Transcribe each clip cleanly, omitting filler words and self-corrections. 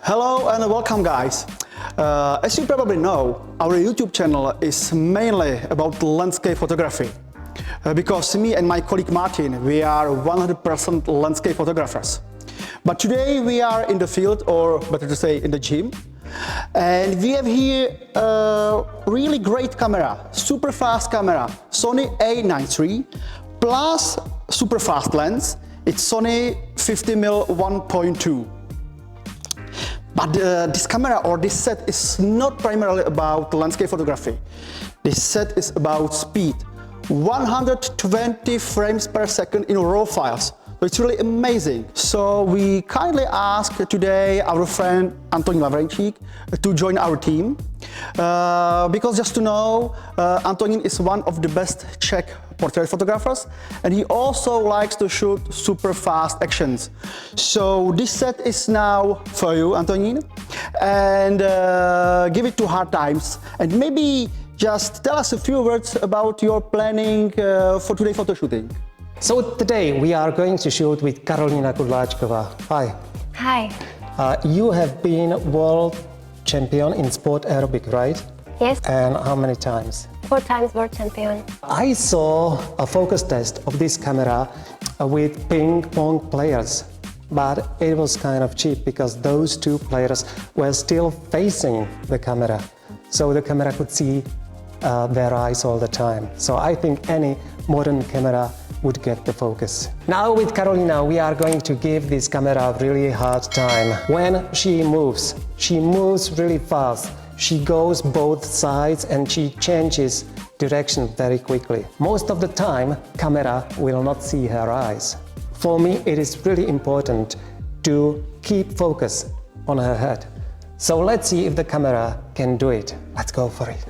Hello and welcome, guys. As you probably know, our YouTube channel is mainly about landscape photography. Because me and my colleague Martin, we are 100% landscape photographers. But today we are in the field, or better to say in the gym. And we have here a really great camera, super fast camera, Sony A9III, plus super fast lens. It's Sony 50mm 1.2. But this camera or this set is not primarily about landscape photography. This set is about speed. 120 frames per second in RAW files. So it's really amazing. So we kindly ask today our friend Antonín Lavrenčík to join our team. Because just to know, Antonín is one of the best Czech portrait photographers, and he also likes to shoot super fast actions. So this set is now for you, Antonín, and give it to hard times. And maybe just tell us a few words about your planning for today's photo shooting. So today we are going to shoot with Karolina Kudláčková. Hi. Hi. You have been world champion in sport aerobic, right? Yes. And how many times? 4 times world champion. I saw a focus test of this camera with ping pong players, but it was kind of cheap because those two players were still facing the camera, so the camera could see their eyes all the time. So I think any modern camera would get the focus. Now with Karolina we are going to give this camera a really hard time. When she moves really fast. She goes both sides and she changes direction very quickly. Most of the time, camera will not see her eyes. For me, it is really important to keep focus on her head. So let's see if the camera can do it. Let's go for it.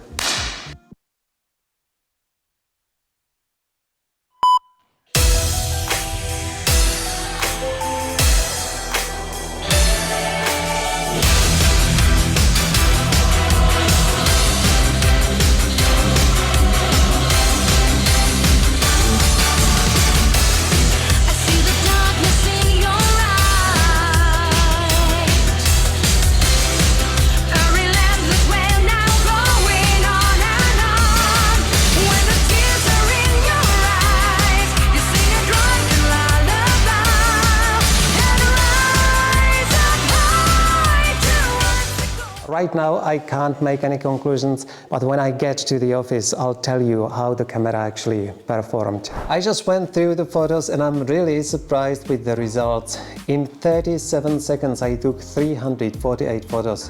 Right now I can't make any conclusions, but when I get to the office I'll tell you how the camera actually performed. I just went through the photos and I'm really surprised with the results. In 37 seconds I took 348 photos,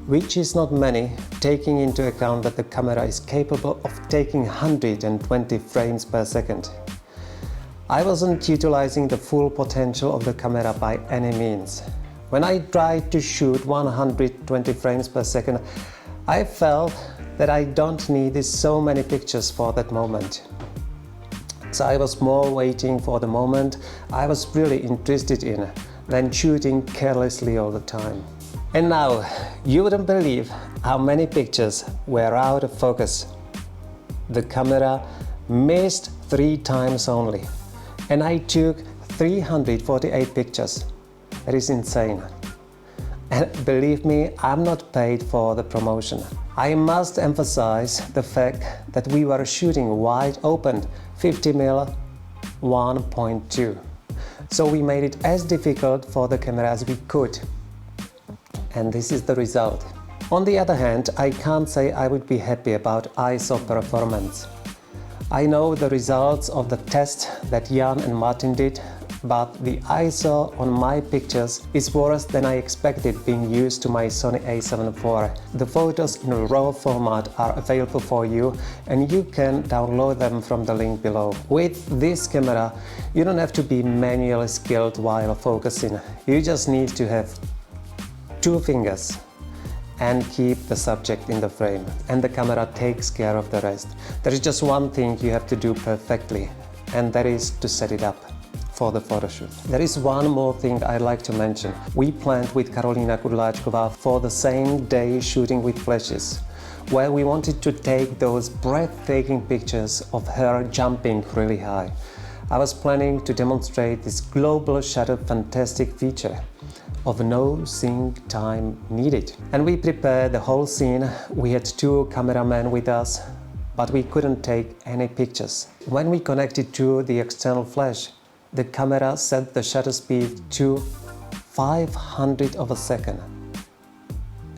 which is not many, taking into account that the camera is capable of taking 120 frames per second. I wasn't utilizing the full potential of the camera by any means. When I tried to shoot 120 frames per second, I felt that I don't need so many pictures for that moment. So I was more waiting for the moment I was really interested in than shooting carelessly all the time. And now, you wouldn't believe how many pictures were out of focus. The camera missed 3 times only, and I took 348 pictures. It is insane. And believe me, I'm not paid for the promotion. I must emphasize the fact that we were shooting wide open 50mm 1.2. So we made it as difficult for the camera as we could. And this is the result. On the other hand, I can't say I would be happy about ISO performance. I know the results of the test that Jan and Martin did, but the ISO on my pictures is worse than I expected being used to my Sony A7 IV. The photos in RAW format are available for you and you can download them from the link below. With this camera, you don't have to be manually skilled while focusing. You just need to have 2 fingers and keep the subject in the frame, and the camera takes care of the rest. There is just one thing you have to do perfectly, and that is to set it up for the photo shoot. There is one more thing I'd like to mention. We planned with Karolina Kudláčková for the same day shooting with flashes, where we wanted to take those breathtaking pictures of her jumping really high. I was planning to demonstrate this global shutter fantastic feature. of no sync time needed. And we prepared the whole scene. We had 2 cameramen with us, but we couldn't take any pictures. When we connected to the external flash, the camera set the shutter speed to 500 of a second.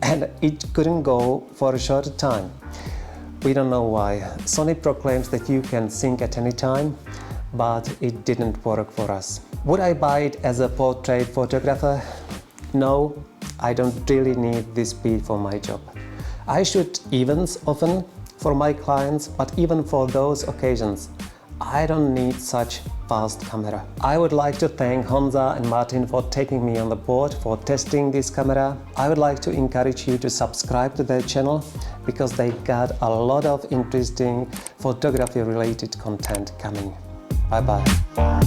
And it couldn't go for a shorter time. We don't know why. Sony proclaims that you can sync at any time, but it didn't work for us. Would I buy it as a portrait photographer? No, I don't really need this speed for my job. I shoot events often for my clients, but even for those occasions, I don't need such fast camera. I would like to thank Honza and Martin for taking me on the board for testing this camera. I would like to encourage you to subscribe to their channel because they got a lot of interesting photography related content coming. Bye bye.